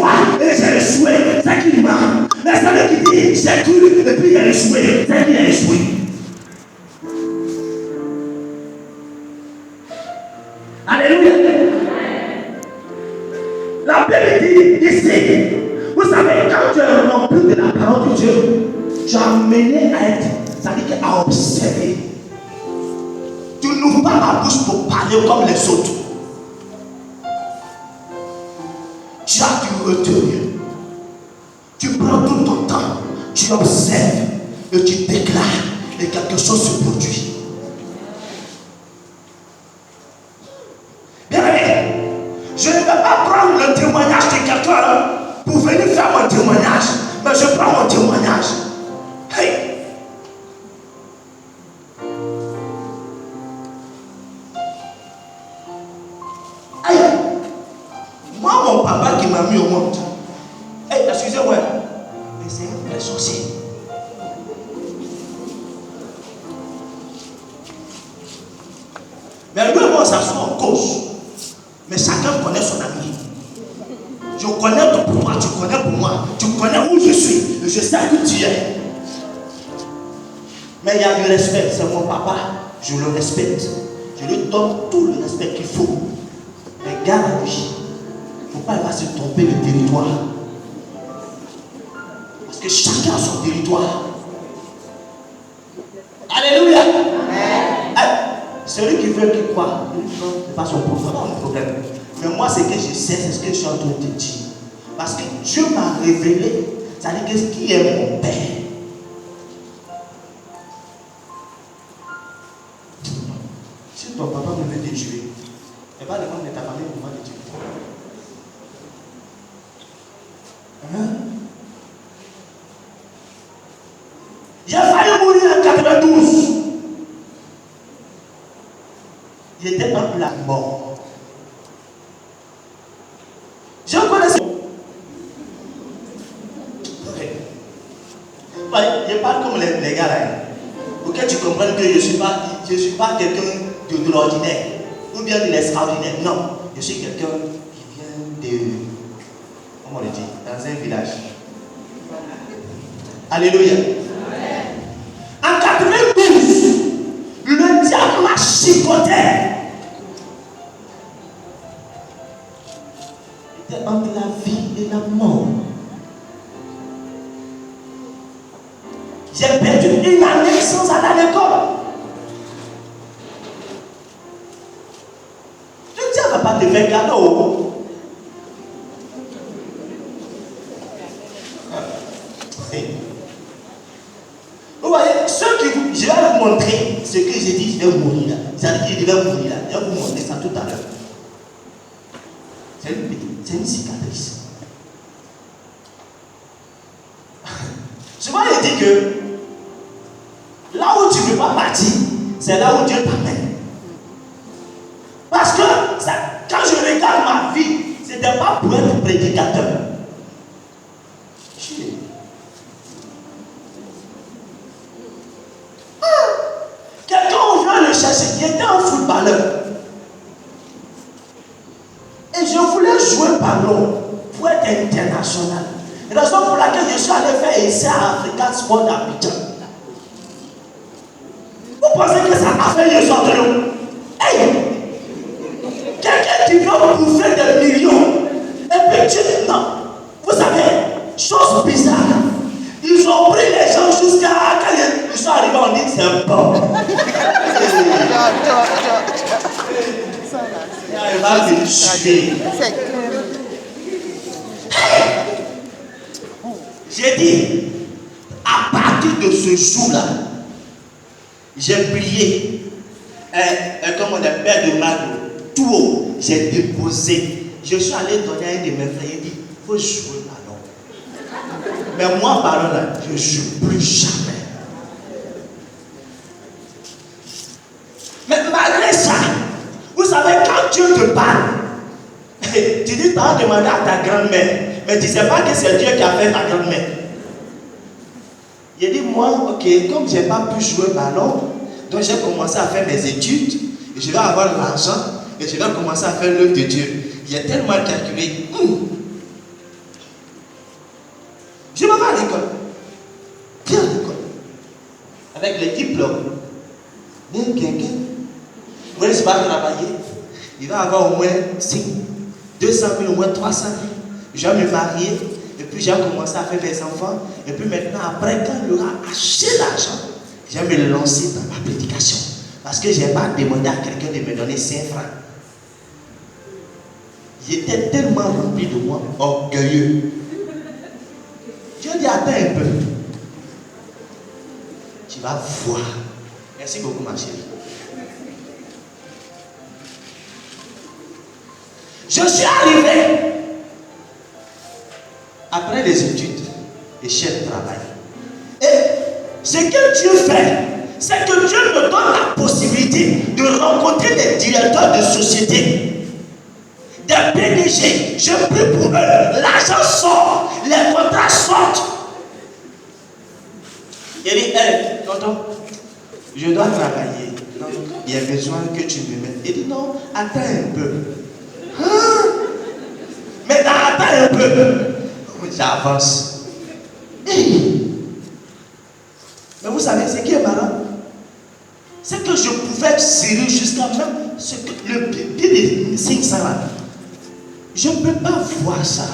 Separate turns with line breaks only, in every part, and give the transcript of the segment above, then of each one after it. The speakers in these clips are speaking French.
foi et j'ai échoué, c'est qu'il ment. Mais celui qui dit j'ai cru et puis il a échoué, c'est qu'il a échoué. Alléluia. La Bible dit ici, vous savez, quand tu es rempli de la parole de Dieu, tu as mené à être, c'est-à-dire à observer. Tu n'ouvres pas la bouche pour parler comme les autres. Tu as du retenir. Tu prends tout ton temps, tu observes et tu déclares et quelque chose se produit. Bien aimé, je ne vais pas prendre le témoignage de quelqu'un pour venir faire mon témoignage, mais je prends mon témoignage. Hey! Moi, mon papa qui m'a mis au monde, hey, excusez-moi, mais c'est un vrai sorcier. Mais lui, moi, ça soit en cause. Mais chacun connaît son ami. Je connais pour toi, tu connais pour moi. Tu connais où je suis. Et je sais où tu es. Mais il y a du respect. C'est mon papa. Je le respecte. Je lui donne tout le respect qu'il faut. Mais garde à lui. Il ne faut pas il va se tromper le territoire. Parce que chacun a son territoire. Alléluia. Celui qui veut qu'il croit, c'est pas son problème. Mais moi, ce que je sais, c'est ce que je suis en train de te dire. Parce que Dieu m'a révélé, c'est-à-dire que ce qui est mon Père. Si ton papa me veut te tuer, et pas demande de ta famille pour moi te tuer. J'ai failli mourir en 92. J'étais un plat mort. Je connais. Je parle comme les gars là. Pour que tu comprennes que je ne suis pas quelqu'un de l'ordinaire ou bien de l'extraordinaire. Non, je suis quelqu'un qui vient de. Comment on le dit? Dans un village. Alléluia. En 92, le diable m'a chicoté. C'était entre la vie et la mort. J'ai perdu une année sans aller à l'école. Le diable ne va pas te faire cadeau. Vous voyez, ceux qui vous. Je vais vous montrer ce que j'ai dit, je vais mourir là. C'est-à-dire qu'il devait mourir là. Je vais vous montrer ça tout à l'heure. C'est une cicatrice. Souvent, il dit que là où tu ne veux pas partir, c'est là où Dieu t'amène. Parce que ça, quand je regarde ma vie, ce n'était pas pour être prédicateur. Quelqu'un vient le chercher, il était un footballeur. Et je voulais jouer ballon pour être international. Et la raison pour laquelle je suis allé faire essai à African Sport d'Abidjan. Vous pensez que ça a fait les autres nous? Hey! Quelqu'un qui veut bouffer des millions. Et puis tu dis non. Vous savez, chose bizarre. Ils ont pris les gens jusqu'à quand ils sont arrivés, on dit que c'est bon. Il va me tuer. J'ai dit, à partir de ce jour-là, j'ai prié, comme on appelle de Mago, tout haut, j'ai déposé. Je suis allé donner à un de mes frères, il dit, il faut jouer ballon. Mais moi, ballon là, je ne joue plus jamais. Mais malgré ça, vous savez, quand Dieu te parle, tu dis, tu as demandé à ta grand-mère, mais tu ne sais pas que c'est Dieu qui a fait ta grand-mère. Il dit, moi, ok, comme je n'ai pas pu jouer ballon, donc j'ai commencé à faire mes études, et je vais avoir l'argent, et je vais commencer à faire l'œuvre de Dieu. Il a tellement calculé, avec les diplômes. Vous voyez, il va travailler. Il va avoir au moins 200 000, au moins 300 000. Je vais me marier. Et puis, j'ai commencé à faire des enfants. Et puis maintenant, après, quand il aura acheté l'argent, je vais me lancer dans ma prédication. Parce que je n'ai pas demandé à quelqu'un de me donner 5 francs. J'étais tellement rempli de moi, orgueilleux. Dieu dit, attends un peu. Tu vas voir. Merci beaucoup, ma chérie. Je suis arrivé après les études et chef de travail. Et ce que Dieu fait, c'est que Dieu me donne la possibilité de rencontrer des directeurs de société, des PDG. Je prie pour eux. L'argent sort, les contrats sortent. Il dit, hey, tonton, je dois travailler. Non, il y a besoin que tu me mettes. Il dit, non, attends un peu. Hein? Mais attends un peu. J'avance. Hey. Mais vous savez, ce qui est marrant, c'est que je pouvais serrer jusqu'à même ce que le pied de 500 là. Je ne peux pas voir ça.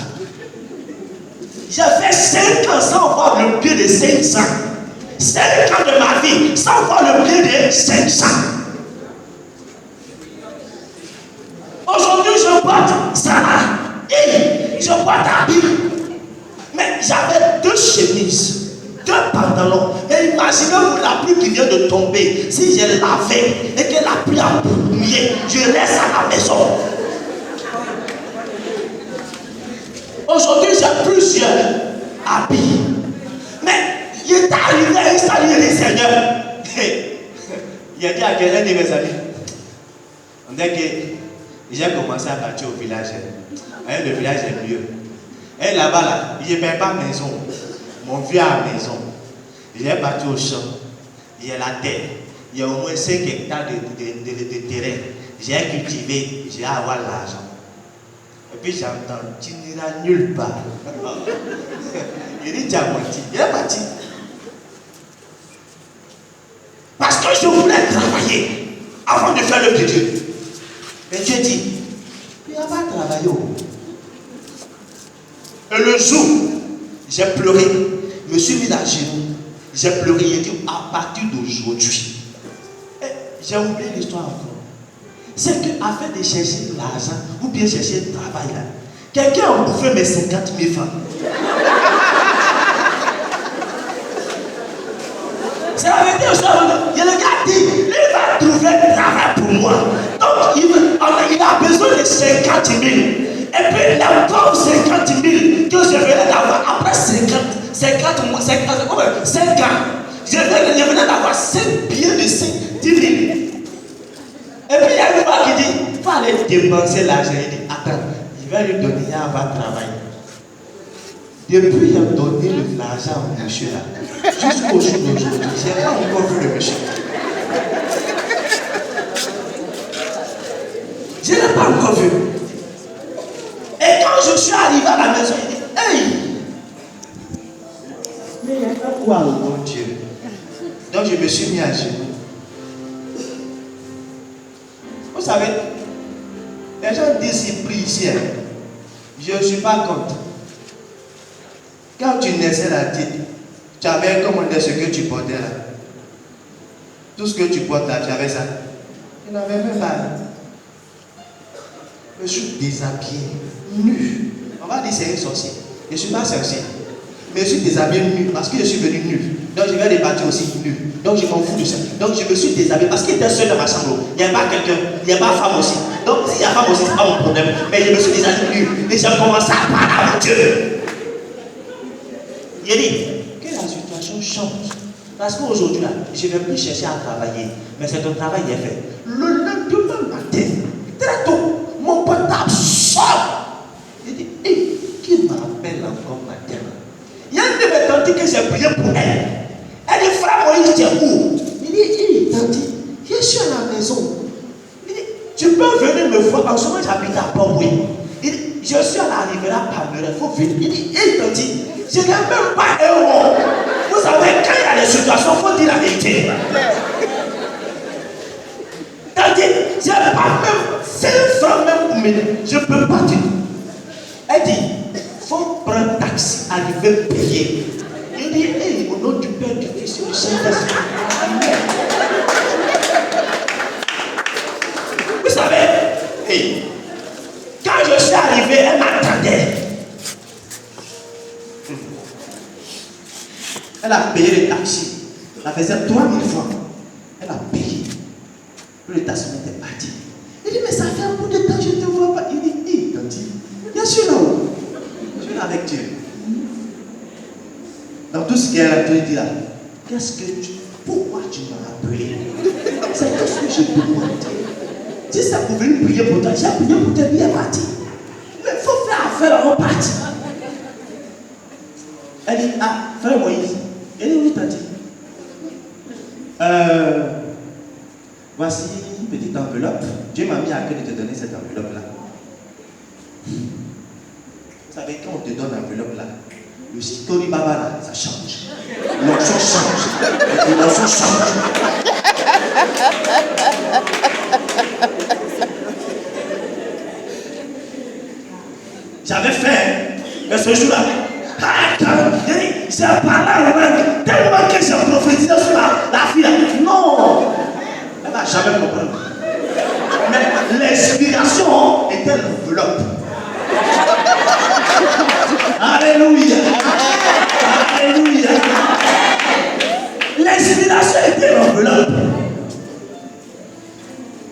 J'ai fait 5 ans sans voir le pied de 500. 5 ans de ma vie sans voir le pied de 500. Aujourd'hui, je porte ça. Et je porte habit. Mais j'avais 2 chemises. 2 pantalons. Et imaginez-vous la pluie qui vient de tomber. Si j'ai lavé et que la pluie a mouillé, je reste à la maison. Aujourd'hui, j'ai plusieurs habits. Mais il est arrivé à installer les seigneurs. Il a dit à quelqu'un de mes amis, on dit que j'ai commencé à partir au village. Le village est mieux. Et là-bas, là, je ne paye pas maison. Mon vieux a maison. J'ai parti au champ. Il y a la terre. Il y a au moins 5 hectares de terrain. J'ai cultivé. J'ai à avoir l'argent. Et puis j'entends, tu n'iras nulle part. Il dit, tu as menti. Il est parti. Parce que je voulais travailler avant de faire l'œuvre de Dieu. Et Dieu dit, il n'y a pas travaillé. Et le jour, j'ai pleuré, je me suis mis à genoux, j'ai pleuré, j'ai dit, à partir d'aujourd'hui, j'ai oublié l'histoire encore. C'est qu'afin de chercher l'argent, ou bien chercher le travail là, quelqu'un a bouffé mes 50 000 francs. C'est la vérité, il y a le gars qui dit, il va trouver un travail pour moi. Donc, il a besoin de 50 000. Et puis, il a encore 50 000 que je venais d'avoir après 5 ans. Je venais d'avoir 5 billets de 10 000. Et puis, il y a une fois qui dit, il faut aller dépenser l'argent. Il dit, attends, il va lui donner, il va travailler. Depuis, il a donné l'argent au monsieur là. Jusqu'au jour d'aujourd'hui, je n'ai pas encore vu le monsieur. Je n'ai pas encore vu. Et quand je suis arrivé à la maison, il dit, hey! Mais il y a pas quoi, mon Dieu. Donc je me suis mis à genoux. Vous savez, les gens disent qu'ils prient ici. Je ne suis pas contre. Quand tu naissais la tête, tu avais commandé ce que tu portais là. Tout ce que tu portes là, tu avais ça. Il n'avait même pas. Je suis déshabillé, nu. On va dire c'est un sorcier. Je ne suis pas sorcier. Mais je suis déshabillé nu parce que je suis venu nu. Donc je vais débattre aussi nu. Donc je m'en fous de ça. Donc je me suis déshabillé parce qu'il était seul dans ma chambre. Il n'y a pas quelqu'un, il n'y a pas femme aussi. Donc s'il y a femme aussi, ce n'est pas mon problème. Mais je me suis déshabillé nu. Et j'ai commencé à parler avec Dieu. Il dit que la situation change. Parce qu'aujourd'hui, là, je ne vais plus chercher à travailler. Mais c'est ton travail qui est fait. Le lendemain matin, très tôt, mon portable sort. Il dit, hey, qui m'appelle encore matin? Il y a une de mes tantes que j'ai prié pour elle. Elle dit, frère Moïse, tu es où? Il dit, hey, tante, je suis à la maison. Il dit, tu peux venir me voir. En ce moment, j'habite à Port-Louis. Il dit, je suis à la rivière Palmeraie, il faut venir. Il dit, hey, tante, je n'ai même pas un euro. Vous savez, savez, quand il y a des situations, il faut dire la vérité. C'est-à-dire, j'ai pas même 500 même pour m'aider. Je ne peux pas dire. Elle dit, il faut prendre un taxi, arriver payer. Il dit, hey, au nom du Père, du Fils et du Saint-Esprit. Amen. Vous savez, hey, quand je suis arrivé, elle m'attendait. Elle a payé le taxi. Elle faisait 3000 francs. Elle a payé. Le taxi était parti. Il dit, mais ça fait un bout de temps, je ne te vois pas. Il dit, hé, Tanti, bien sûr là-haut. Je suis là avec Dieu. Dans tout ce qu'elle a dit là, pourquoi tu m'as appelé? C'est qu'est-ce que je peux voir. Si ça pouvait lui prier pour toi, j'ai prié pour te bien parti. Mais il faut faire affaire avant de partir. Elle dit, ah, frère Moïse. Elle dit, oui, Tanti. Voici une petite enveloppe. Dieu m'a mis à cœur de te donner cette enveloppe-là. Vous savez, quand on te donne l'enveloppe-là, le story baba là, ça change. L'onction change. L'onction change. J'avais fait, mais ce jour-là, j'ai parlé à la langue tellement que j'ai prophétisé sur la fille là. Non! Elle ne va jamais comprendre. Mais l'inspiration était l'enveloppe. Alléluia! Alléluia! L'inspiration était l'enveloppe.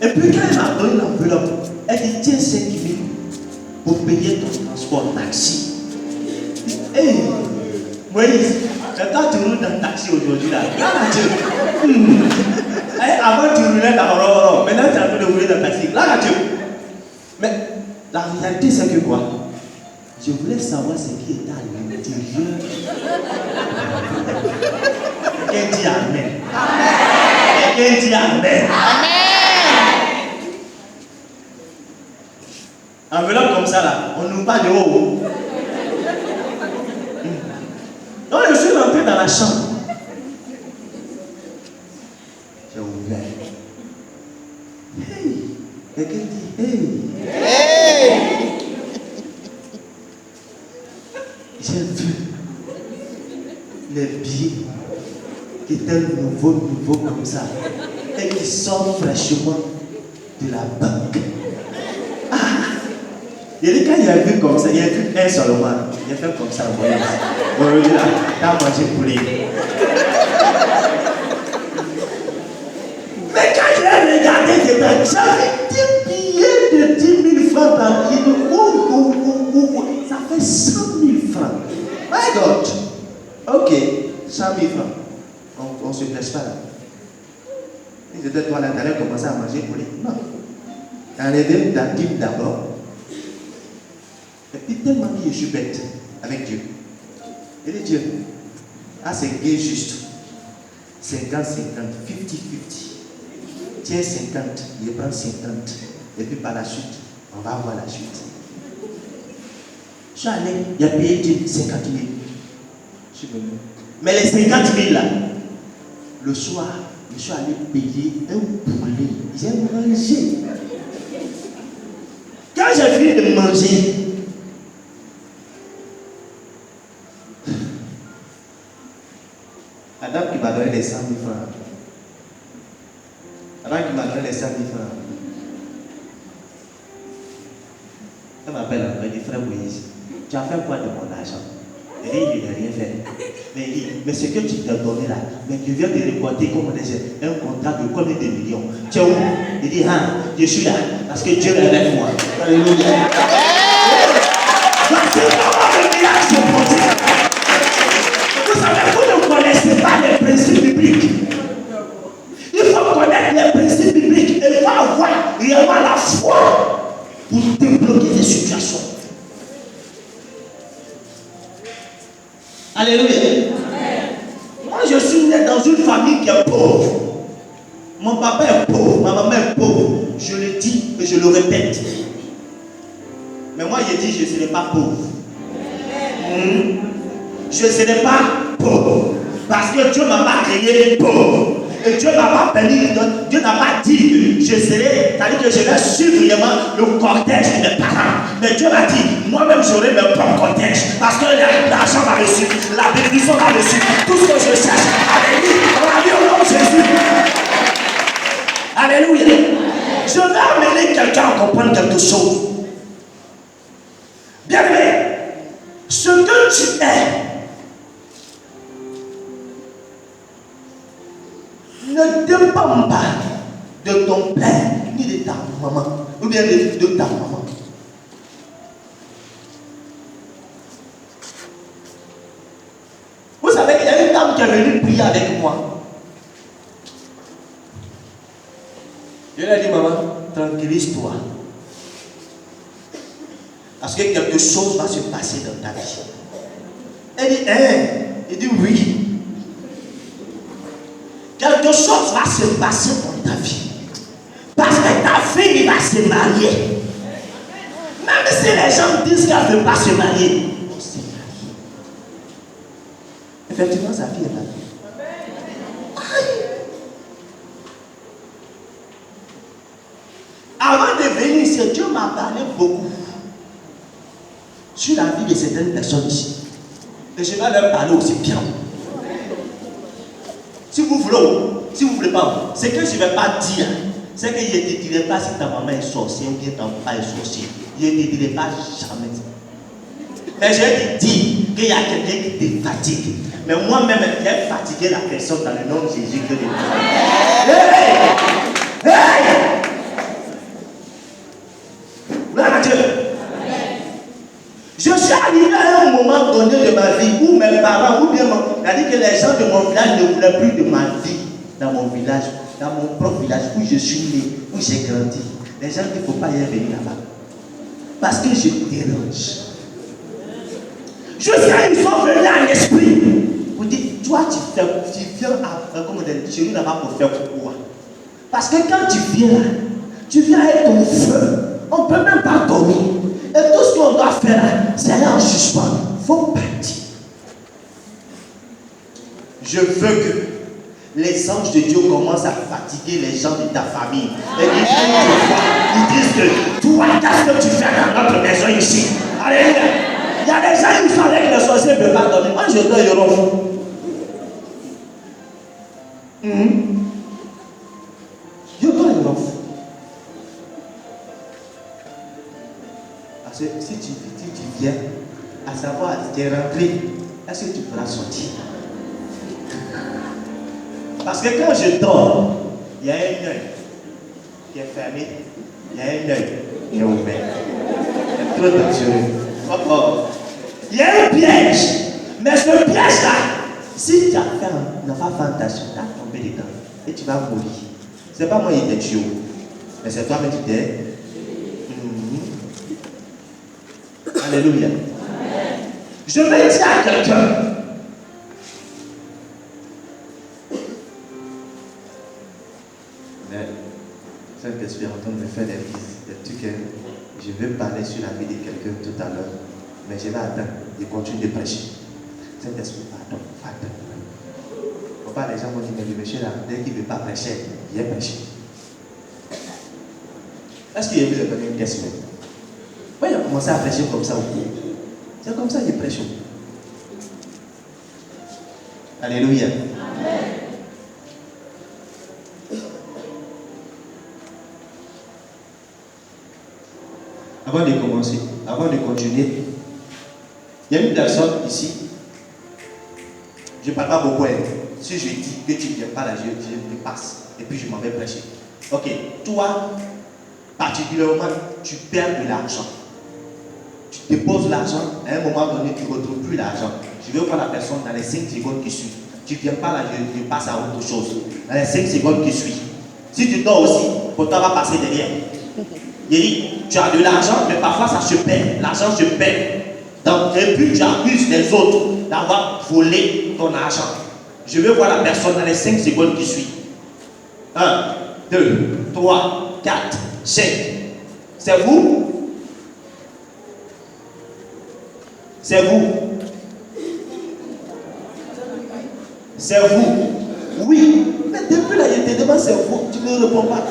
Et puis quand elle m'a donné l'enveloppe, elle dit tiens 5 000 pour payer ton transport taxi. Hey, Moïse, quand tu roules dans le taxi aujourd'hui là, avant tu roulais dans l'or, maintenant tu es en train de rouler dans le taxi. Là, Dieu. Mais la réalité c'est que quoi? Je voulais savoir ce qui était à l'intérieur. Quelqu'un dit Amen. Quelqu'un dit Amen. Enveloppe comme ça là, on n'ouvre pas de haut. Donc je suis rentré dans la chambre. J'ai ouvert. Hey! Quelqu'un dit hey! Hey! J'ai vu les billets qui étaient nouveaux comme ça et qui sortent fraîchement de la banque. Ah! Il dit quand il a vu comme ça, il a vu un seulement. Il a fait comme ça, Moïse. Moïse là, t'as mangé poulet. Mais quand j'ai regardé dedans, j'avais 10 billets de 10 000 francs dans le billet. Ça fait 100 000 francs. My God. Ok, 100 000 francs. On ne se blesse pas là. Si c'était toi là, t'allais commencer à manger poulet. Non. Enlevez la dîme d'abord. Et puis tellement que je suis bête avec Dieu. Et dit Dieu, ah c'est gay juste. 50-50, 50-50. Tiens 50, il prend 50. Et puis par la suite, on va voir la suite. Je suis allé, il a payé 50 000. Je suis venu. Mais les 50 000 là, le soir, je suis allé payer un poulet. J'ai mangé. Quand j'ai fini de manger, la dame qui m'a donné les 100 000 francs. La dame qui m'a donné les 100 000 francs. Elle m'appelle, elle me dit, frère Moïse, tu as fait quoi de mon argent? Il dit, il n'a rien fait. Mais il dit, mais ce que tu t'as donné là, mais tu viens de récolter comme on disait, un contrat de combien de millions? Tu es où? Il dit, ah, je suis là, parce que Dieu est avec moi. Alléluia. Voici comment le miracle se produit. Vous savez, vous ne connaissez pas les principes bibliques. Il faut connaître les principes bibliques et il faut avoir réellement la foi pour débloquer des situations. Alléluia. Moi, je suis né dans une famille qui est pauvre. Mon papa est pauvre, ma maman est pauvre. Je le dis et je le répète. Mais moi, je dis, je ne serai pas pauvre. Je ne serai pas pauvre. Parce que Dieu ne m'a pas créé pauvre. Et Dieu n'a pas permis, Dieu n'a pas dit que je serai, c'est-à-dire que je vais suivre vraiment le cortège de mes parents. Mais Dieu m'a dit, moi-même j'aurai mes propres cortèges. Parce que l'argent va me suivre, la bénédiction va me suivre, tout ce que je cherche. Alléluia, on a vu au nom de Jésus. Alléluia. Je vais amener quelqu'un à comprendre quelque chose. Bien aimé, ce que tu es, ne dépend pas de ton père ni de ta maman ou bien de ta maman. Vous savez qu'il y a une dame qui est venue prier avec moi. Je lui ai dit, maman, tranquillise-toi. Parce que quelque chose va se passer dans ta vie. Elle dit, hein? Il dit oui. Quelque chose va se passer dans ta vie. Parce que ta fille va se marier. Même si les gens disent qu'elle ne veut pas se marier. Effectivement, sa fille est mariée. Avant de venir ici, Dieu m'a parlé beaucoup sur la vie de certaines personnes ici. Et je vais leur parler aussi bien. Si vous voulez pas, ce que je ne vais pas dire, c'est que je ne te dirai pas si ta maman est sorcière ou bien ton papa est sorcier. Je ne te dirai pas jamais. Mais je vais te dire qu'il y a quelqu'un qui te fatigue. Mais moi-même, j'ai fatigué la personne dans le nom de Jésus que Dieu. Hey! Hey! Gloire à Dieu. Je suis arrivé à un moment donné de ma vie où mes parents, ou bien c'est-à-dire que les gens de mon village ne voulaient plus de ma vie dans mon village, dans mon propre village où je suis né, où j'ai grandi. Les gens ne faut pas y venir là-bas. Parce que je dérange. Jusqu'à ils sont venus à l'esprit. Vous dites, toi tu viens chez nous là-bas pour faire quoi? Parce que quand tu viens avec ton feu. On ne peut même pas dormir. Et tout ce qu'on doit faire, c'est aller en jugement. Il faut partir. Je veux que les anges de Dieu commencent à fatiguer les gens de ta famille. Et ils disent que toi, qu'est-ce que tu fais dans notre maison ici? Alléluia. Il y a des gens qui sont avec les sorciers ne peuvent pas dormir. Moi, je dois y revenir. Je dois y revenir. Parce que si tu viens à savoir, tu es rentré, est-ce que tu pourras sortir? Parce que quand je dors, il y a un œil qui est fermé, il y a un œil qui est ouvert. C'est trop dangereux. Il y a un piège, mais ce piège-là, si tu n'as pas fait attention, tu vas tomber dedans et tu vas mourir. Ce n'est pas moi qui t'ai tué, mais c'est toi qui t'es. Alléluia. Amen. Je vais dire à quelqu'un. Mais Saint-Esprit est en train de me faire des trucs. Je vais parler sur la vie de quelqu'un tout à l'heure. Mais je vais attendre. Il continue de prêcher. Saint-Esprit, pardon. Pourquoi les gens vont dire, mais le monsieur là, dès qu'il ne veut pas prêcher, il est prêché. Est-ce qu'il y a eu une question? Pourquoi il a commencé à prêcher comme ça au pied? C'est comme ça qu'il prêche. Alléluia. Amen. Avant de commencer, avant de continuer, il y a une personne ici. Je ne parle pas beaucoup. Si je dis que tu ne viens pas là, je passe. Et puis je m'en vais prêcher. Ok, toi, particulièrement, tu perds de l'argent. Tu déposes l'argent, à un moment donné, tu ne retrouves plus l'argent. Je vais voir la personne dans les 5 secondes qui suivent. Tu ne viens pas là, je passe à autre chose. Dans les 5 secondes qui suivent. Si tu dors aussi, pour toi va passer derrière. Il dit, tu as de l'argent, mais parfois ça se perd. L'argent se perd. Donc, et puis tu accuses les autres d'avoir volé ton argent. Je vais voir la personne dans les 5 secondes qui suivent. 1, 2, 3, 4, 5. C'est vous? C'est vous. C'est vous. Oui. Mais depuis là, il te demande c'est vous. Tu ne réponds pas.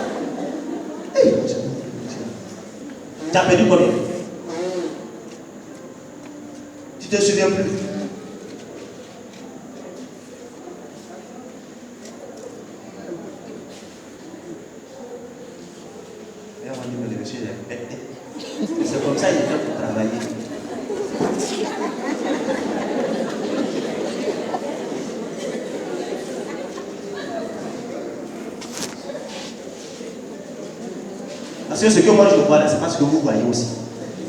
Hey. Tu as perdu combien? Tu te souviens plus? C'est comme ça qu'il fait pour travailler. Parce que ce que moi je vois là, c'est pas ce que vous voyez aussi.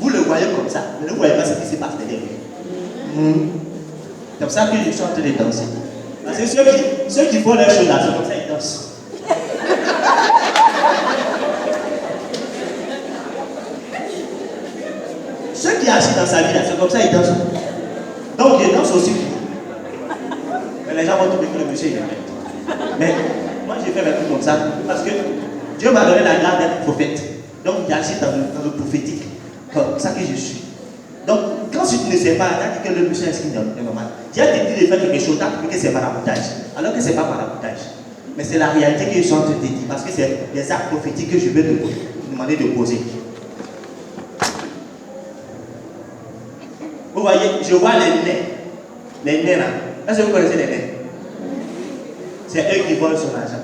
Vous le voyez comme ça, mais ne voyez pas ce qui se passe derrière lui. C'est comme ça que je suis en train de danser. Parce que ceux qui font leurs choses là, c'est comme ça qu'ils dansent. Ceux qui agissent dans sa vie là, c'est comme ça qu'ils dansent. Donc ils dansent aussi. Mais les gens vont trouver que le monsieur est bête. Mais moi j'ai fait mes trucs comme ça parce que Dieu m'a donné la grâce d'être prophète. Donc j'agis dans le prophétique. Comme ça que je suis. Donc quand tu ne sais pas, tu as dit que le monsieur est normal. Dieu te dit de faire quelque chose, tu as dit que c'est maraboutage. Alors que ce n'est pas maraboutage. Mais c'est la réalité que je suis en train de te dire. Parce que c'est des actes prophétiques que je vais te demander de poser. Vous voyez, je vois les nains. Les nains là. Est-ce que vous connaissez les nains? C'est eux qui volent son argent.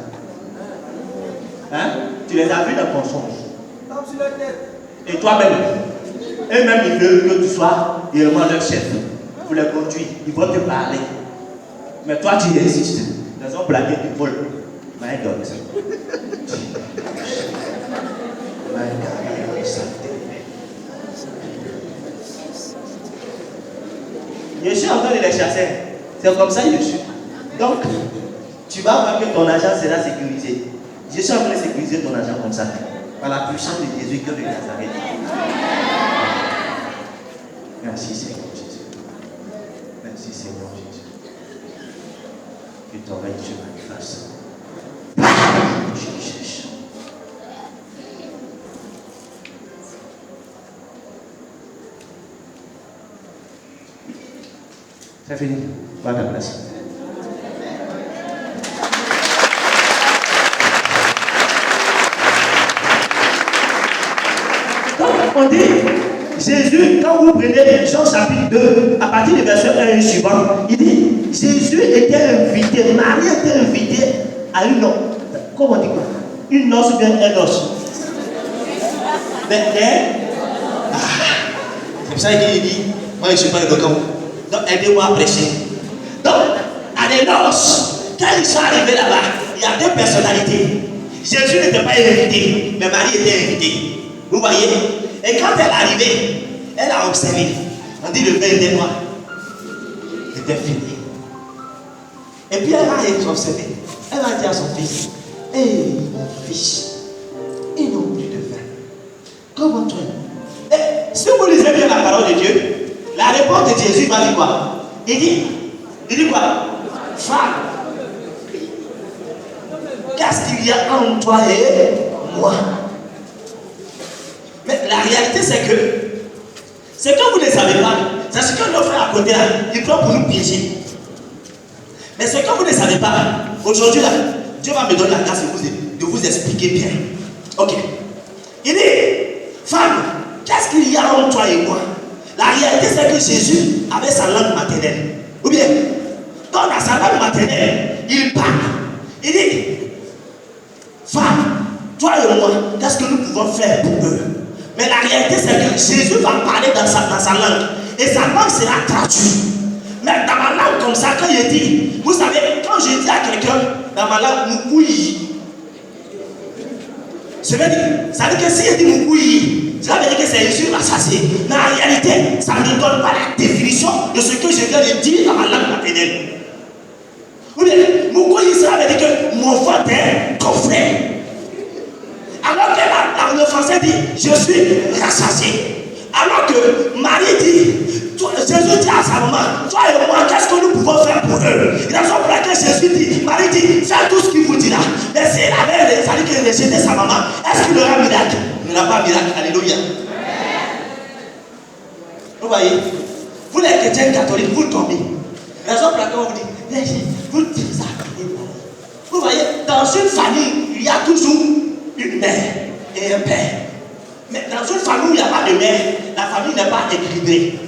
Hein? Tu les as vus dans ton songe. Et toi-même, eux-mêmes ils veulent que tu sois réellement leur chef. Pour les conduire, ils vont te parler. Mais toi tu insistes. Ils ont plaqué du vol. My God. My God. Je suis en train de les chasser. C'est comme ça que je suis. Donc, tu vas voir que ton argent sera sécurisé. Je suis en train de sécuriser ton argent comme ça. Par la puissance de Jésus que de Nazareth. Merci Seigneur Jésus. Merci Seigneur Jésus. Que ton règne se manifeste. Jésus. C'est fini. Va à ta place. On dit, Jésus, quand vous prenez Jean chapitre 2, à partir du verset 1 et suivant, il dit, Jésus était invité, Marie était invitée à une noce. Comment on dit quoi? Une noce ou bien un noce? C'est pour ça qu'il dit, moi je ne suis pas éloquent. Donc aidez-moi à prêcher. Donc, à des noces, quand ils sont arrivés là-bas, il y a deux personnalités. Jésus n'était pas invité, mais Marie était invitée. Vous voyez? Et quand elle est arrivée, elle a observé. On dit le vin était noir. Il était fini. Et puis elle a observé. Elle a dit à son fils, hé mon fils, ils n'ont plus de vin. Comment toi? Et si vous lisez bien la parole de Dieu, la réponse de Jésus va dire quoi? Il dit quoi? Femme, qu'est-ce qu'il y a entre toi et moi? Mais la réalité, c'est que vous ne savez pas, c'est ce que nos frères à côté là, ils prennent pour nous piéger. Mais ce que vous ne savez pas, aujourd'hui là, Dieu va me donner la grâce de vous expliquer bien. Ok. Il dit, femme, qu'est-ce qu'il y a entre toi et moi? La réalité, c'est que Jésus avait sa langue maternelle. Ou bien, dans sa langue maternelle, il parle. Il dit, femme, toi et moi, qu'est-ce que nous pouvons faire pour eux? Mais la réalité, c'est que Jésus va parler dans sa langue. Et sa langue sera traduite. Mais dans ma langue, comme ça, quand il dit, vous savez, quand je dis à quelqu'un, dans ma langue, Moukouyi, ça veut dire que si il dit Moukouyi, ça veut dire que c'est Jésus rassasié. Mais en réalité, ça ne donne pas la définition de ce que je viens de dire dans ma langue maternelle. Vous voyez, Moukouyi, ça veut dire que mon frère est ton frère. Alors que le français dit, je suis rassasié. Alors que Marie dit, Jésus dit à sa maman, toi et moi, qu'est-ce que nous pouvons faire pour eux? Il a son plaqué, Jésus dit, Marie dit, faites tout ce qu'il vous dit là. Mais s'il avait fallu qu'il rejetait sa maman, est-ce qu'il aura un miracle? Il n'aura pas un miracle. Alléluia. Vous voyez, vous les chrétiens catholiques, vous tombez. Raison pour laquelle on vous dit, vous vous voyez, dans une famille, il y a toujours une mère et un père. Mais dans une famille où il n'y a pas de mère, la famille n'est pas équilibrée.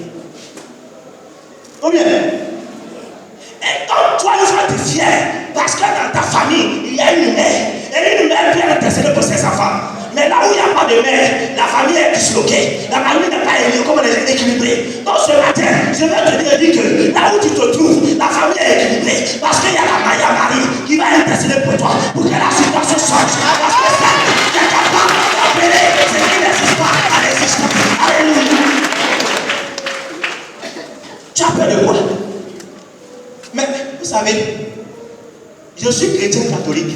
Ou bien, et donc toi, il faut être fier, parce que dans ta famille, il y a une mère. Et une mère peut intercéder pour ses enfants. Mais là où il n'y a pas de mère, la famille est disloquée. La famille n'est pas équilibrée. Donc ce matin, je vais te dire que là où tu te trouves, la famille est équilibrée. Parce qu'il y a la Marie qui va intercéder pour toi, pour que la situation change. Parce que ça, tu es capable d'appeler ce qui n'existe pas à l'existence. Alléluia. Tu as peur de quoi? Mais vous savez, je suis chrétien catholique.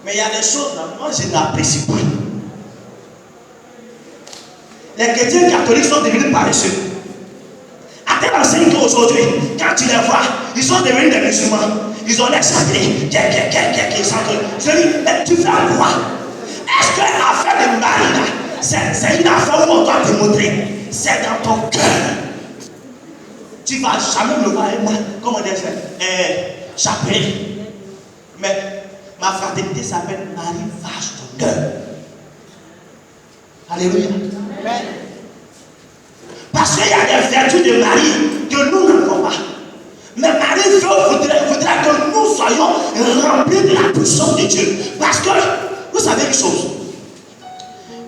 Mais il y a des choses que moi je n'apprécie pas. Les chrétiens catholiques sont devenus paresseux. À tel enseigne qu'aujourd'hui, quand tu les vois, ils sont devenus des musulmans. Ils ont l'air sacrés. Je dis, mais tu fais quoi? Est-ce que l'affaire de Marie, c'est une affaire où on doit te montrer? C'est dans ton cœur. Tu ne vas jamais me voir, comment on dit, chapelet. Mais ma fraternité s'appelle Marie Vache ton cœur. Alléluia. Amen. Parce qu'il y a des vertus de Marie que nous n'avons pas. Mais Marie voudrait que nous soyons remplis de la puissance de Dieu. Parce que, vous savez une chose,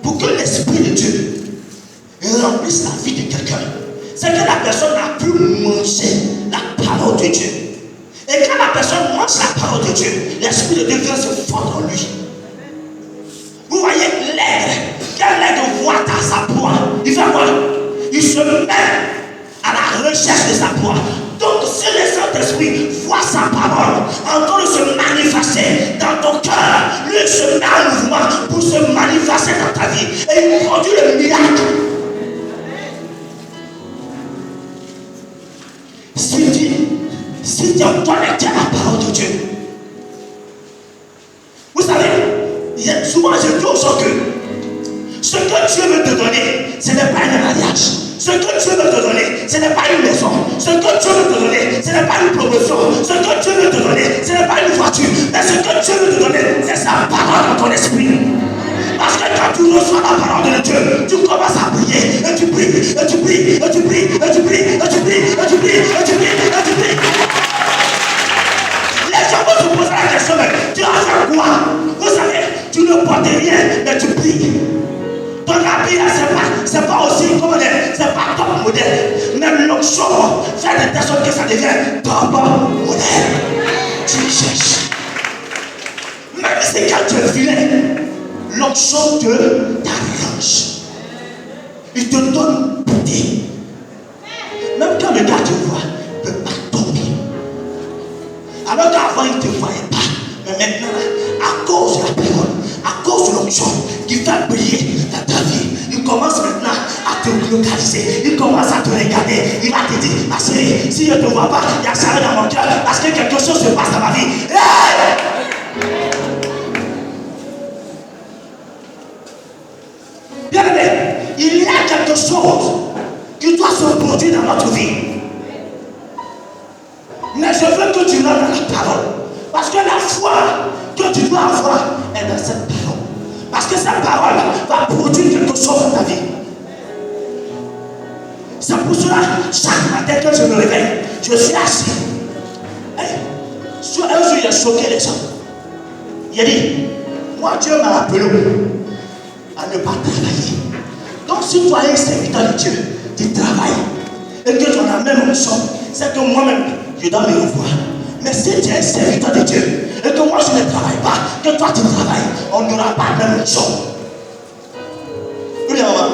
pour que l'Esprit de Dieu remplisse la vie de quelqu'un, c'est que la personne a pu manger la parole de Dieu. Et quand la personne mange la parole de Dieu, l'Esprit de Dieu vient se fondre en lui. Vous voyez l'aigle, quand l'aigle voit dans sa proie, il fait quoi? Il se met à la recherche de sa proie. Donc si le Saint-Esprit voit sa parole en train de se manifester dans ton cœur, lui se met en mouvement pour se manifester dans ta vie. Et il produit le miracle. Si tu es connecté à la parole de Dieu, vous savez, souvent je dis aux gens que ce que Dieu veut te donner, ce n'est pas un mariage. Ce que Dieu veut te donner, ce n'est pas une maison. Ce que Dieu veut te donner, ce n'est pas une promotion. Ce que Dieu veut te donner, ce n'est pas une voiture. Mais ce que Dieu veut te donner, c'est sa parole dans ton esprit. Parce que quand tu reçois la parole de Dieu, tu commences à prier, et tu pries, et tu pries, et tu pries, et tu pries, et tu pries, et tu pries, et tu pries, et tu pries. Les gens vont se poser la question, mais tu as fait quoi? Vous savez, tu ne portes rien, mais tu pries. Ton habit là, c'est pas aussi, comment dire, c'est pas top modèle. Même l'onction fait de telle sorte que ça devient top modèle. Tu cherches. Même si quand tu es vilain, l'onction t'arrange. Il te donne beauté. Même quand le gars te voit, il ne peut pas tomber. Alors qu'avant, il ne te voyait pas. Mais maintenant, à cause de la parole, à cause de l'onction qui fait briller dans ta vie, il commence maintenant à te localiser. Il commence à te regarder. Il va te dire, ma chérie, si je ne te vois pas, il y a ça dans mon cœur parce que quelque chose se passe dans ma vie. Hey! Bien aimé, il y a quelque chose qui doit se produire dans notre vie. Mais je veux que tu l'aies dans la parole. Parce que la foi que tu dois avoir est dans cette parole. Parce que cette parole va produire quelque chose dans ta vie. C'est pour cela, chaque matin que je me réveille, je suis assis. Un jour, il a choqué les gens. Il a dit, moi Dieu m'a appelé à ne pas travailler. Donc si toi es un serviteur de Dieu, tu travailles. Et que tu as la même option, c'est que moi-même, je dois me revoir. Mais si tu es un serviteur de Dieu, et que moi je ne travaille pas, que toi tu travailles, on n'aura pas la même chose. Oui, maman.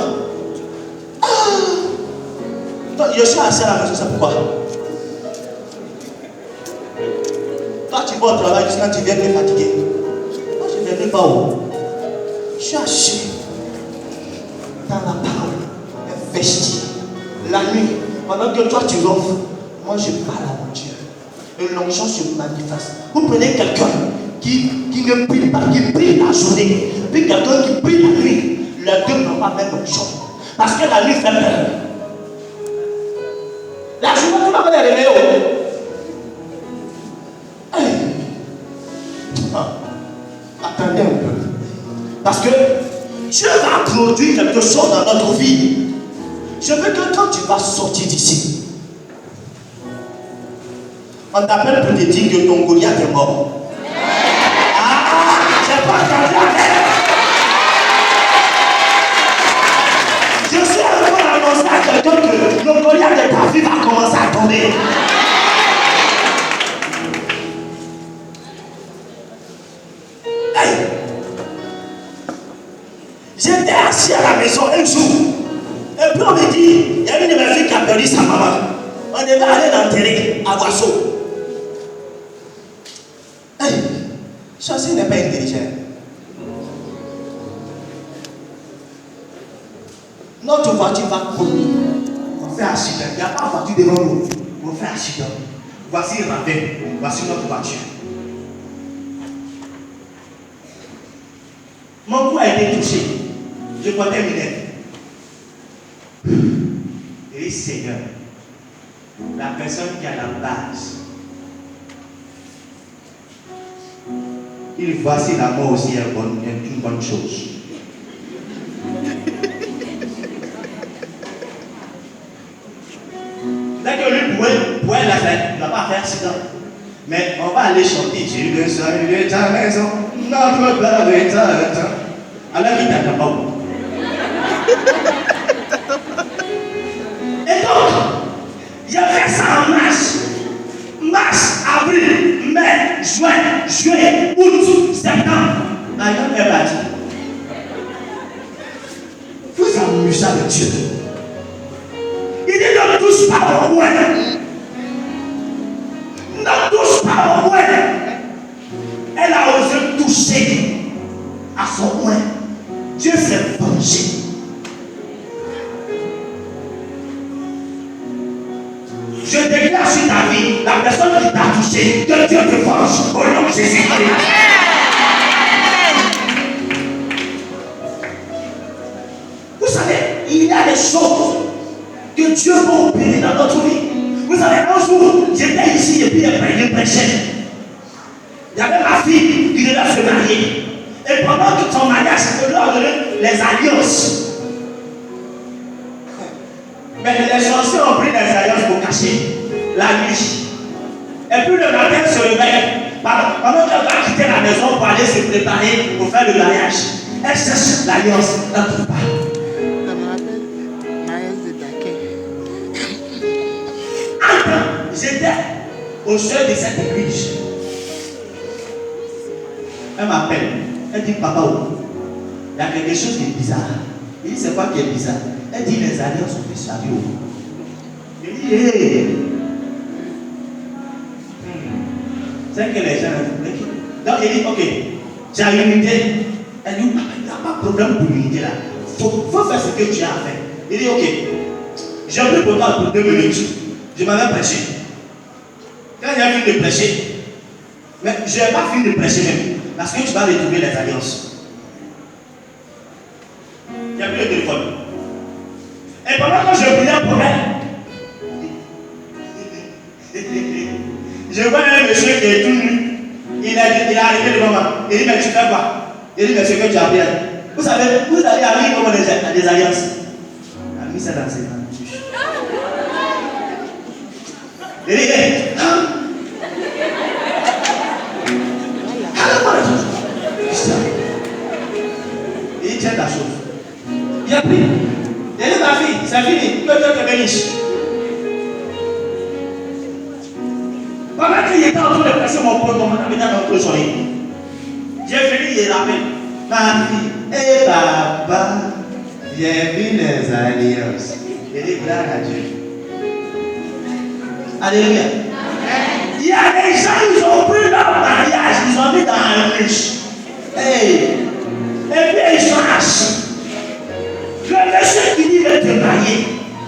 Donc, je suis assis à la maison, c'est pourquoi? Toi tu vas au travail, jusqu'à tu viens me fatiguer. Moi je ne viens pas où? Je suis assis dans la parole, investi. La nuit, pendant que toi tu ronfles, moi je parle à mon Dieu. Et l'onction se manifeste. Vous prenez quelqu'un qui ne prie pas, qui prie la journée, puis quelqu'un qui prie la nuit, les deux n'ont pas la même onction. Parce que la nuit fait peur. La journée, tu vas faire les réveils. Parce que Dieu va produire quelque chose dans notre vie. Je veux que quand tu vas sortir d'ici, on t'appelle pour te dire que ton Goliath est mort. Ah, j'ai pas entendu avec. Je suis en train d'annoncer à quelqu'un que le Goliath de ta vie va commencer à tomber. Hey. J'étais assis à la maison un jour. Et puis on me dit, il y a une de mes filles qui a perdu sa maman. On devait aller l'enterrer à Boisseau. Hey, Chassis n'est pas intelligent. Notre voiture va couler. On fait accident. Il n'y a pas de voiture devant nous. On fait accident. Voici le ravin. Voici notre voiture. Mon cou a été touché. Je portais mes lèvres. Et Seigneur, la personne qui a la base, il voici la mort aussi est une bonne chose. Dès que lui pouvait la faire, il ne va pas faire accident. Mais on va aller chanter. J'ai le salut de ta maison, notre Père est à le temps. Alors il t'attend pas. Et donc, il y avait ça en mars, avril, mai, juin, juillet, août, septembre. La gueule est partie. Vous amusez avec Dieu. Il dit ne touche pas au moins. Ne touche pas au moins. Elle a osé toucher à son moins. Dieu s'est vengé. Je déclare sur ta vie, la personne qui t'a touché, que Dieu te venge au nom de Jésus-Christ. Vous savez, il y a des choses que Dieu va opérer dans notre vie. Vous savez, un jour, j'étais ici et puis il prêchait. Il y avait ma fille qui devait se marier. Et pendant que son mariage, je lui ai donné les alliances. Mais les sorciers ont pris les alliances pour cacher la nuit. Et puis le matin se réveille. Pendant qu'elle va quitter la maison pour aller se préparer pour faire le mariage, elle cherche l'alliance, elle ne trouve pas.
Ça me rappelle Maëlle de Daquet.
J'étais au seuil de cette église. Elle m'appelle. Elle dit, papa, il y a quelque chose qui est bizarre. Il dit, c'est quoi qui est bizarre? Elle dit, les alliances sont disparues. Il dit, hey. C'est que les gens... Donc il dit, ok, j'ai l'unité. Elle dit, il n'y a pas de problème pour l'unité là. Il faut faire ce que tu as fait. Il dit, ok, j'ai pris pour toi pour 2 minutes. Je m'avais prêché. Quand il a fini de prêcher, mais je n'ai pas fini de prêcher même. Parce que tu vas retrouver les alliances. Il n'y a plus de téléphone. Et pendant que je priais pour elle, je vois un monsieur qui est tout nu. Il est arrivé devant moi. Il dit, mais tu fais quoi? Il dit, mais ce que tu as appris. Vous savez, vous allez arriver comme des alliances. Il a mis ça dans ses mains. Il dit, hey, il dit, tiens ta chose. Il a pris. Il dit, ma fille, c'est fini. Que Dieu te bénisse. Pendant qu'il était en train de passer mon pote, mon ami dans notre soleil, j'ai fini, il rappelle. Ma fille, et papa, j'ai vu les alliances. Il dit, gloire à Dieu. Alléluia. Il y a des gens, ils ont pris leur mariage, ils ont mis dans un riche. Hey. Et puis ils sont assis. Le monsieur qui dit de te marier,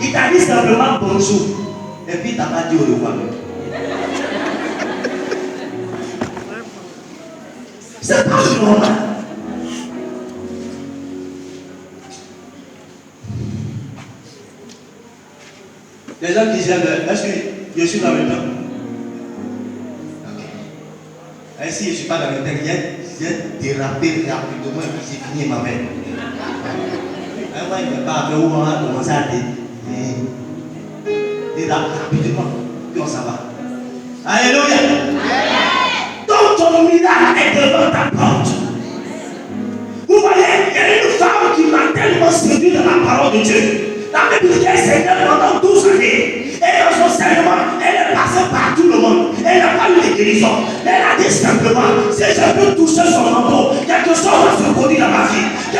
il t'a dit simplement bonjour. Et puis il t'a pas dit au revoir. C'est pas normal. Les gens disent, est-ce que je suis dans le temps? Ok. Et si je ne suis pas dans le temps, J'ai dérapé rapidement et puis j'ai fini ma mère. Moi, il ne m'a pas fait où on a commencé à déraper rapidement. Puis on s'en va. Alléluia. Donc ton miracle est devant ta porte. Vous voyez, il y a une femme qui m'a tellement séduit dans la parole de Dieu. La Bible dit qu'elle s'est pendant 12 années. Et dans son enseignement, elle est passée par tout le monde. Elle n'a pas eu de guérison. Elle a dit simplement, si je peux toucher son manteau, quelque chose va se produire dans ma vie. Je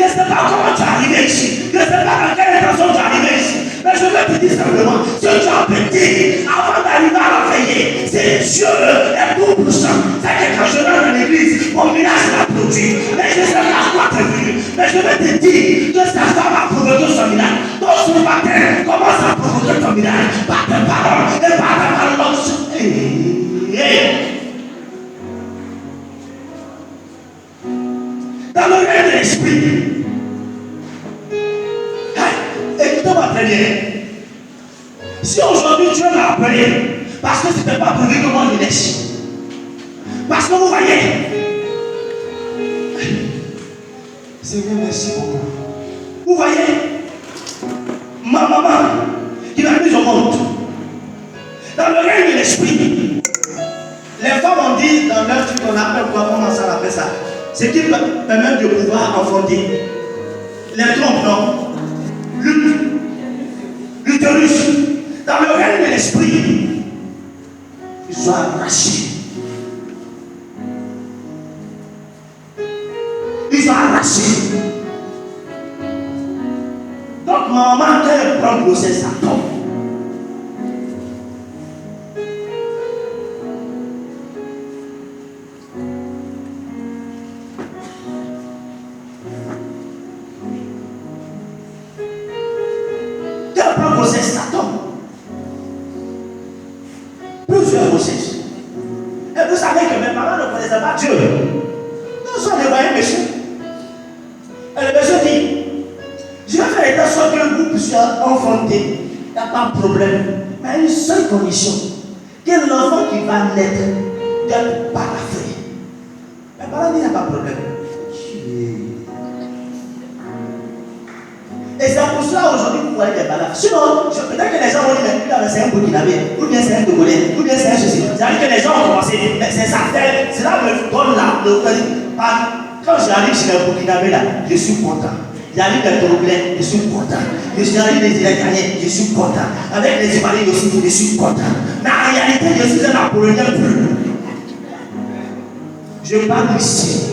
ne sais pas comment tu es arrivé ici. Je ne sais pas dans quelle intention tu es arrivé ici. Mais je vais te dire simplement, si tu as petit, avant d'arriver à la veillée, c'est Dieu est tout puissant. C'est que quand je rentre dans l'église, mon village l'a produit. Mais je ne sais pas à quoi tu es venu. Mais je vais te dire que cette femme a provoqué son village. Donc ce matin, commence à provoquer ton village par tes paroles et par ta parole. Dans le règne de l'esprit. Écoutez-moi très bien. Si aujourd'hui Dieu m'a appelé, parce que ce n'était pas prévu que moi je laisse. Parce que vous voyez, Seigneur, merci beaucoup. Vous voyez, ma maman qui m'a mis au monde, dans le règne de l'esprit, les femmes ont dit dans leur truc qu'on appelle quoi, comment ça appelle ça? Ce qui permet de pouvoir enfanter. Les trompes, non? L'utérus. Dans le règne de l'esprit, ils sont arrachés. Ils sont arrachés. Donc maman, quand elle prend grossesse, ça tombe. Quand elle prend grossesse, ça tombe. Plusieurs grossesses. Et vous savez que mes parents ne connaissaient pas Dieu. Nous sommes des voyants méchants. Et le monsieur dit, je vais faire de sorte que vous puissiez enfanter. Il n'y a pas de problème. Mais à une seule condition. Que l'enfant qui va naître d'être parfait. Mes parents disent, il n'y a pas de problème. Et c'est pour cela aujourd'hui que vous voyez des balades. Sinon, peut-être que les gens vont dire, mais c'est un Burkinabé, ou bien c'est un Togolais, ou bien c'est un ceci. C'est-à-dire que les gens ont commencé, mais c'est ça, cela me donne quand j'arrive chez les Burkinabé là, je suis content. J'arrive des Togolais, je suis content. J'arrive des Irakiens, je suis content. Avec les Ivoiriens aussi, je suis content. Mais en réalité, je suis un Apollonien pur. Je parle ici.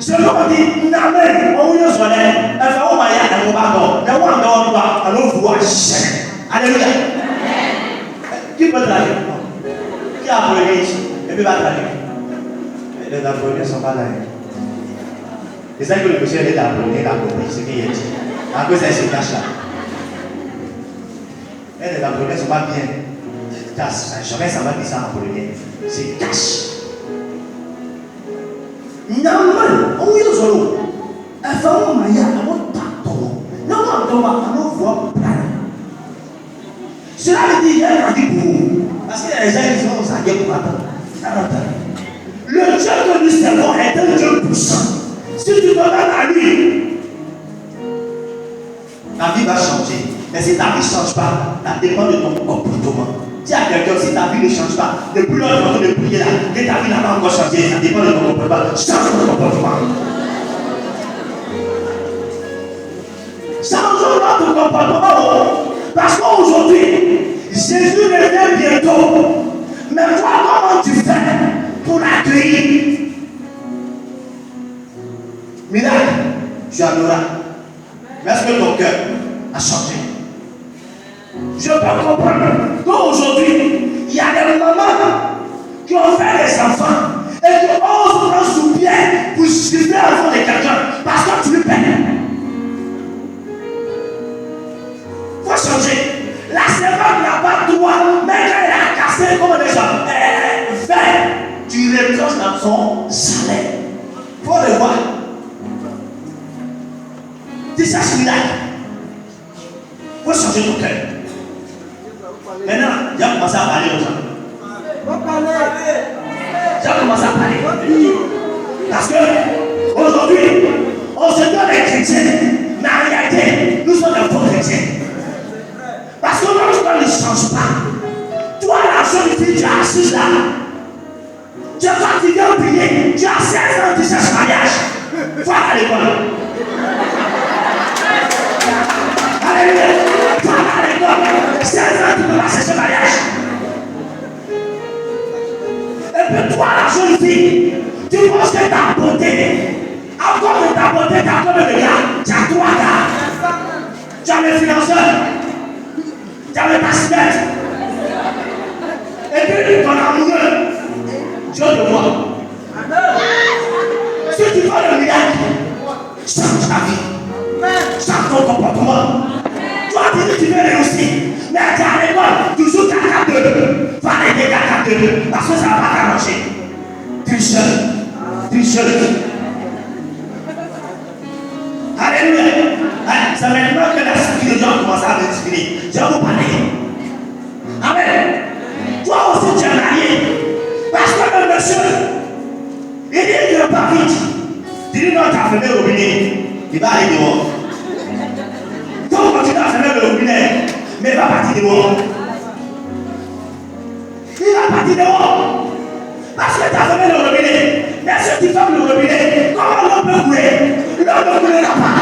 Je me dis, Namen, on y est sur l'air. Elle fait, oh my god, elle va pas. Elle va encore, elle va voir. Alléluia. Qui peut traduire? Qui a appelé ici? Et puis va traduire. Les Appoloniens ne sont pas là. C'est ça que le monsieur est appelé, il a compris ce qu'il a dit. À cause de ce cache là. Et les Appoloniens ne sont pas bien. Jamais ça va dire ça en polonais. C'est cache. Normal, on y est sur l'eau. Elle fait un maya, elle va t'attendre. Non, on va voir plein. Cela veut dire, il y a un dit pour vous. Parce que les gens, ils sont aux aguets pour attendre. Le Dieu que nous servons est un Dieu puissant. Si tu te donnes à lui, ta vie va changer. Mais si ta vie ne change pas, ça dépend de ton comportement. Dis à quelqu'un, si ta vie ne change pas, depuis lors que tu de prier là, que ta vie n'a pas encore changé, ça dépend de ton comportement. Change ton comportement. Changeons notre comportement. Parce qu'aujourd'hui, Jésus revient bientôt. Mais toi, comment tu fais pour l'accueillir? Miracle, tu adoras. Mais est-ce que ton cœur a changé? Je peux comprendre qu'aujourd'hui, il y a des mamans qui ont fait des enfants et qui osent prendre sous pied pour suivre l'enfant de quelqu'un parce que tu lui payes. Il faut changer. La servante n'a pas droit, mais quand elle a cassé comme des gens, fait, tu retranches dans son salaire. Il faut le voir. Tu cherches miracle. Il faut changer ton cœur. Maintenant, il a commencé à parler aux gens. J'ai commencé à parler. Parce que aujourd'hui, on se donne des chrétiens, mais en réalité, nous sommes des faux chrétiens. Parce que notre temps ne change pas. Toi, la jeune fille, tu es assise là. Tu es fatigué au prier. Tu as 16 ans, tu cherches mariage. Va à l'école. Alléluia. Va à l'école. 16 ans, tu peux pas chercher mariage. Et puis toi, la jeune fille, tu penses que ta beauté, encore de ta beauté, tu as combien de gars? Tu as 3 gars. Tu as le financeur. Tu as le passe-tête. Et puis ton amoureux, Dieu te voit. Si tu veux le miracle, change ta vie. Change ton comportement. Toi, tu veux réussir. Mais tu es à l'école, toujours 4-4-2. Va les dégâts 4-2. Parce que ça ne va pas t'arranger. Tricheur. Tricheur. Alléluia. C'est maintenant que la sécurité a commencé à me discipliner. Je vais vous parler. Amen. Toi aussi tu es marié. Parce que le monsieur, il dit qu'il ne pas vite. Il dit non, tu as fermé le robinet. Il va aller dehors. Donc quand tu as fermé le robinet, mais il va partir dehors. Il va partir dehors. Parce que tu as fermé le robinet. Mais si tu fermes le robinet, comment l'eau peut couler? L'eau ne coulera pas.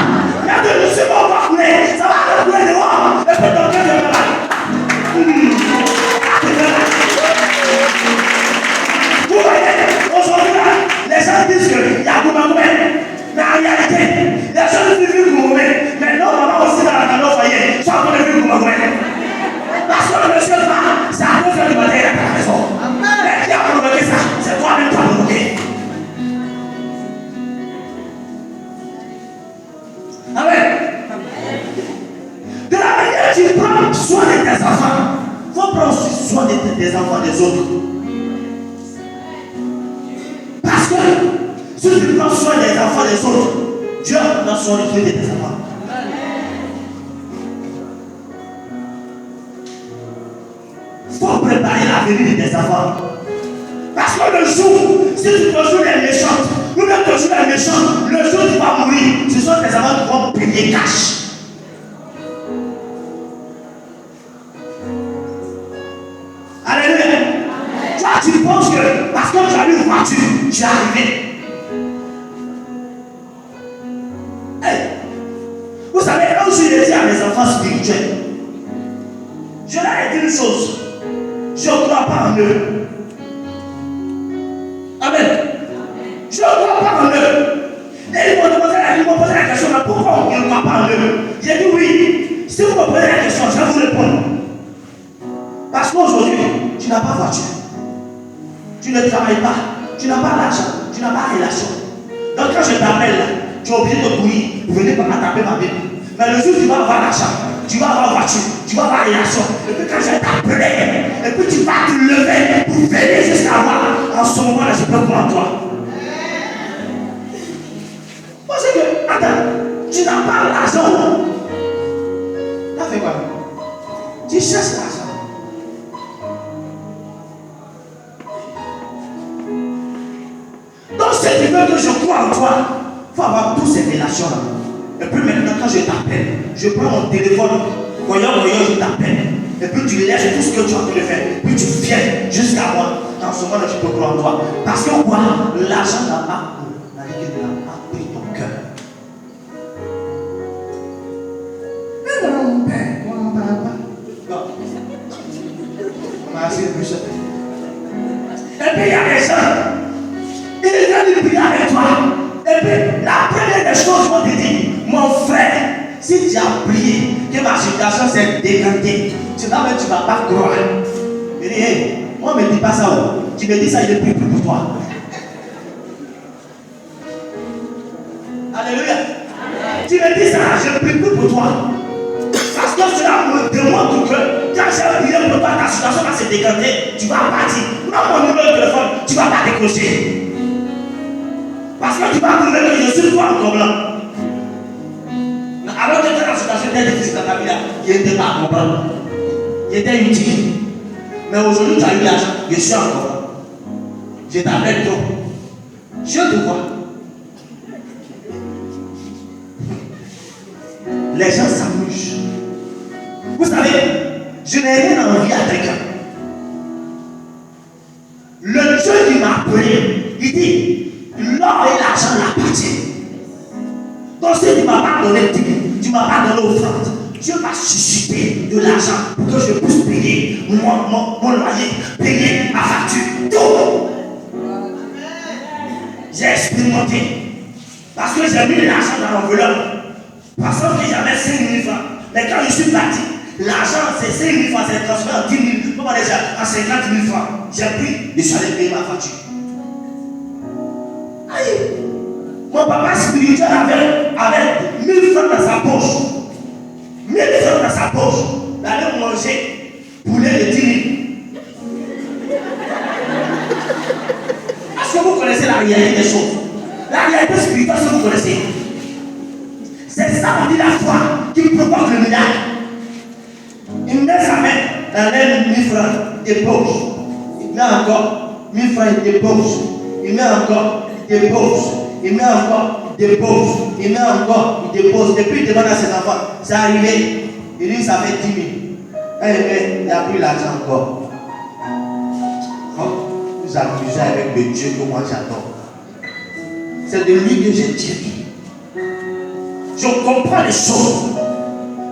Mais de ce moment va couler. Ça va couler dehors. Et puis ton cœur de malade. Vous voyez, aujourd'hui là, les gens disent qu'il y a Goumagoumé. Mais en réalité, les gens disent que Goumagoumé. Mais non, maman aussi dans nos foyers, soit on a vu Goumagoumé. Parce que le monsieur va, c'est à 2h du matin, il a pas la raison. Mais qui a provoqué ça? C'est toi-même qui as provoqué. Amen. De la manière que tu prends soin de tes enfants, il faut prendre aussi soin des enfants des autres. Parce que si tu prends soin des enfants des autres, Dieu prend soin de tes enfants. Il faut préparer l'avenir de tes enfants. Parce que le jour, si tu te joues les méchants, ou même te joues les méchants, le jour où tu vas mourir, ce sont tes enfants qui vont payer cash. Alléluia. Toi, tu penses que parce que tu as eu une voiture, tu es arrivé. Hey. Vous savez, un jour, j'ai dit à mes enfants spirituels, je leur ai dit une chose, je ne crois pas en eux. Amen. Je ne crois pas en eux. Et ils m'ont posé la question, mais pourquoi on ne croit pas en eux? J'ai dit oui. Si vous me posez la question, je vais vous répondre. Parce qu'aujourd'hui, tu n'as pas de voiture. Tu ne travailles pas. Tu n'as pas d'argent. Tu n'as pas de relation. Donc quand je t'appelle là, tu es obligé de courir pour venir taper ma Bible. Mais le jour où tu vas avoir l'argent, tu vas avoir voiture, tu vas avoir relation. Et puis quand je vais t'appeler, et puis tu vas te lever pour venir jusqu'à moi. En ce moment-là, je peux croire en toi. Parce que, attends, tu n'as pas l'argent. Tu as fait quoi? Tu cherches l'argent. Donc si tu veux que je croie en toi, il faut avoir toutes ces relations-là. Et puis maintenant, quand je t'appelle, je prends mon téléphone, voyons, je t'appelle. Et puis tu laisses tout ce que tu as envie de faire. Puis tu viens jusqu'à moi. En ce moment-là, tu peux croire en toi. Parce que quoi? L'argent n'a pas pris ton cœur. Mais non, mon père, mon papa. Non. Merci, monsieur. Et puis il y a des gens. Il vient de prier avec toi. Et puis la première des choses qu'on te dit, mon frère, si tu as prié, que ma situation s'est décantée, tu ne vas pas croire. Il dit, hey, moi ne me dis pas ça. Tu me dis ça, je prie pour toi. Alléluia. Tu me dis ça, je prie pour toi. Parce que cela me demande que quand j'ai prié pour toi, ta situation va se décanter, tu vas partir. Prends mon numéro de téléphone, tu ne vas pas décrocher. Parce que tu vas trouver que je suis toi encore blanc. Alors que dans la situation était difficile dans ta vie, il n'était pas à comprendre. Il était utile. Mais aujourd'hui, tu as eu l'argent, je suis encore. Je t'appelle trop. Je te vois. Les gens s'amusent. Vous savez, je n'ai rien envie à quelqu'un. Le Dieu qui m'a appelé, il dit, l'or et l'argent l'appartiennent. Donc si tu ne m'as pas donné tu ne m'as pas donné offrande, Dieu va susciter de l'argent pour que je puisse payer mon loyer, payer ma facture, tout. J'ai expérimenté. Parce que j'ai mis l'argent dans l'enveloppe. Parce que j'avais 5 000 francs. Mais quand je suis parti, l'argent, c'est 5 000 francs, c'est transféré en 10 000, comment déjà, en 50 000 francs. J'ai pris, je suis allé payer ma facture. Aïe! Mon papa spirituel avait 1000 francs dans sa poche. 1000 francs dans sa poche. D'aller manger poulet de 10 000. Est-ce que vous connaissez la réalité des choses? La réalité spirituelle, est-ce que vous connaissez? C'est ça, on dit la foi qui provoque le miracle. Il met sa main dans les 1000 francs, il dépose. Il met encore 1000 francs, il dépose. Il met encore, il dépose. Il met encore, il dépose. Il met encore, il dépose. Depuis, il demande à ses enfants, c'est arrivé. Il dit, ça fait 10 000. Il n'y a plus l'argent encore. Vous amusez avec le Dieu que moi j'adore. C'est de lui que j'ai tiré. Je comprends les choses.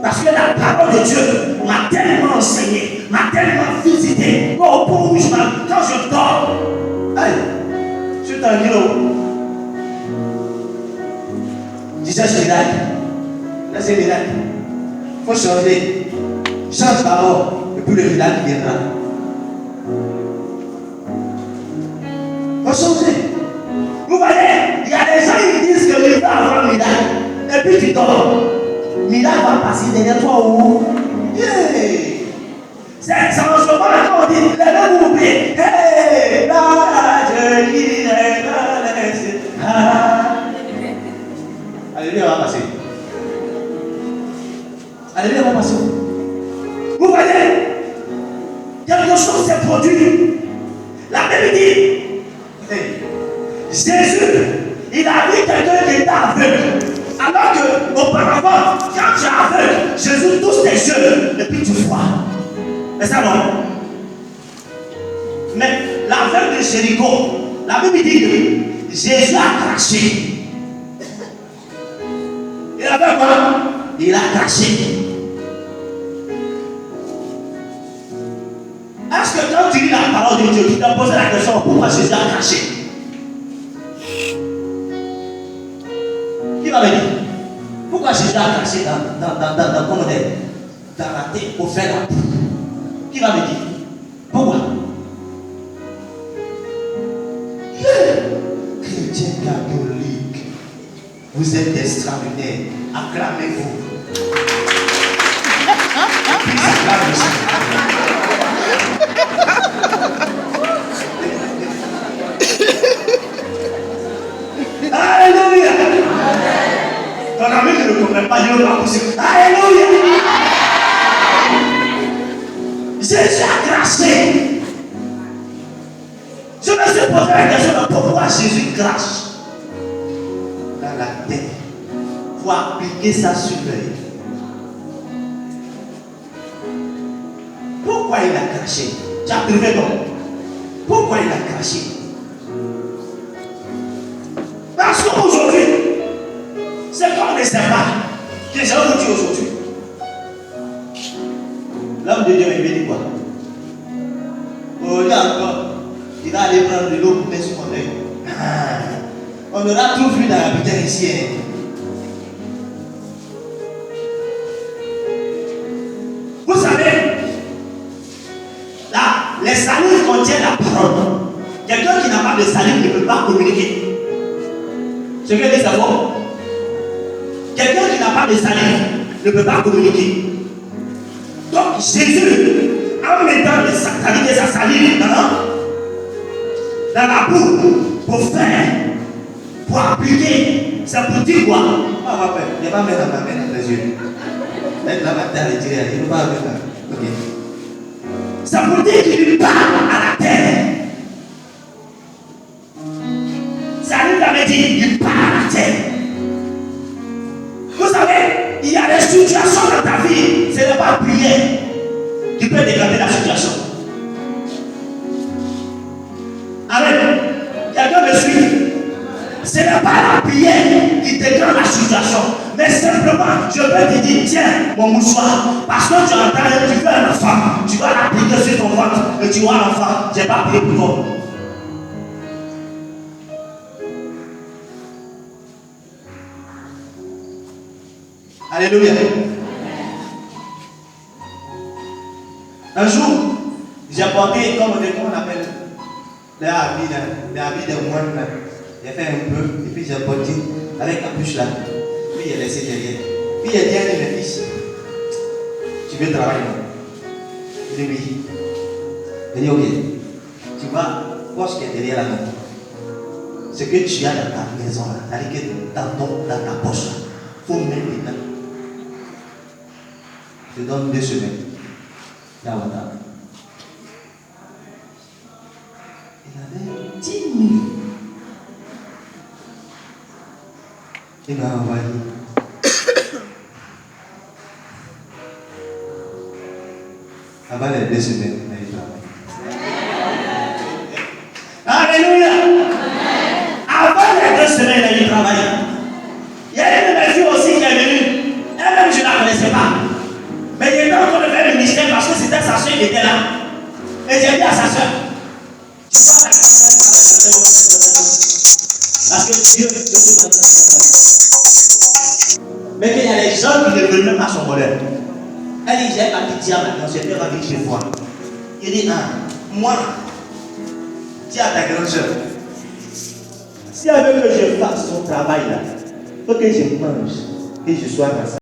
Parce que la parole de Dieu m'a tellement enseigné, m'a tellement visité. Au point où quand je dors, hey, je suis tranquille. Disais ce miracle. Là c'est miracle. Il faut changer. Change d'abord. Et puis le miracle viendra. Il faut changer. Vous voyez, il y a des gens qui disent que il va avoir un miracle. Et puis tu dors. Miracle va passer derrière toi ou yeah. C'est en ce moment quand on dit les vous oubliez. Hey, là, je dirai, alléluia va passer. Alléluia va passer. Vous voyez, quelque chose s'est produit. La Bible dit, hey, Jésus, il a vu quelqu'un qui était aveugle. Alors que auparavant, quand tu es aveugle, Jésus touche tes yeux et puis tu vois. Mais ça non. Mais l'aveugle de Jéricho, la Bible dit que Jésus a craché. Il a fait quoi? Il a craché. Est-ce que quand tu lis la parole de Dieu, tu t'as posé la question pourquoi Jésus a craché? Qui va me dire? Pourquoi Jésus a craché dans la tête pour faire la poule? Qui va me dire? Pourquoi? Chrétien catholique, vous êtes extraordinaire. Acclamez-vous. Acclamez aussi. Alléluia. Ton ami ne le comprend pas, il ne va pas pousser. Alléluia. Jésus a craché. Je me suis posé la question de pourquoi Jésus crache dans la tête. Il faut appliquer ça sur l'œil. Pourquoi il a craché? Tu as trouvé donc. Pourquoi il a craché? Parce qu'aujourd'hui, c'est comme les serpents que j'ai vous dit aujourd'hui. L'homme de Dieu m'a dit quoi? Oh, il y a encore. Il va aller prendre de l'eau pour mettre sur mon œil. On aura tout vu dans la bouteille ici. Vous savez, là, les salives contiennent la parole. Quelqu'un qui n'a pas de salive ne peut pas communiquer. Ce que dit c'est bon. Quelqu'un qui n'a pas de salive ne peut pas communiquer. Donc Jésus, en mettant sa salive dans la boue pour faire, pour appliquer, c'est pour dire quoi? Ah, papa, il ne va pas mettre ma main dans les yeux. Mettre la main dans les yeux, il ne va pas mettre. Ok. C'est pour dire qu'il parle à la terre. Ça nous avait dit, il parle à la terre. Vous savez, il y a des situations dans ta vie, ce n'est pas prier qui peut dégrader la situation. Amen. Quelqu'un me suit. Ce n'est pas la prière qui dégrade la situation, mais simplement, je peux te dire, tiens, mon mouchoir, parce que tu entends, tu veux un enfant, tu vas l'appliquer sur ton ventre, et tu vois l'enfant, je n'ai pas prié pour toi. Alléluia. Un jour, j'ai porté, comme on appelle, les habits de moine. J'ai fait un peu, et puis j'ai porté avec la bouche là. Puis j'ai laissé derrière. Puis il a dit à mes fils, tu veux travailler? Il dit oui. Il dit ok. Tu vas voir ce qui est derrière là. Ce que tu as dans ta maison là, c'est-à-dire que dans ta poche là, il faut mettre dedans. Je te donne 2 semaines. Là, voilà. Il avait 10 000. Il m'a envoyé. Avant les 2 semaines, il a eu travail. Alléluia. Avant les 2 semaines, il a eu travail. Il y a une de mes filles aussi qui est venue. Elle-même, je ne la connaissais pas. Mais il était en train de faire le ministère parce que c'était sa soeur qui était là. Et j'ai dit à sa soeur, tu vois la parce que Dieu mais qu'il y a des gens qui ne veulent même pas son bonheur. Elle dit, j'ai ma petite maintenant, je vais revenir chez toi. Il dit, moi, dis à ta grande soeur, si elle veut que je fasse son travail là, il faut que je mange, que je sois dans ça.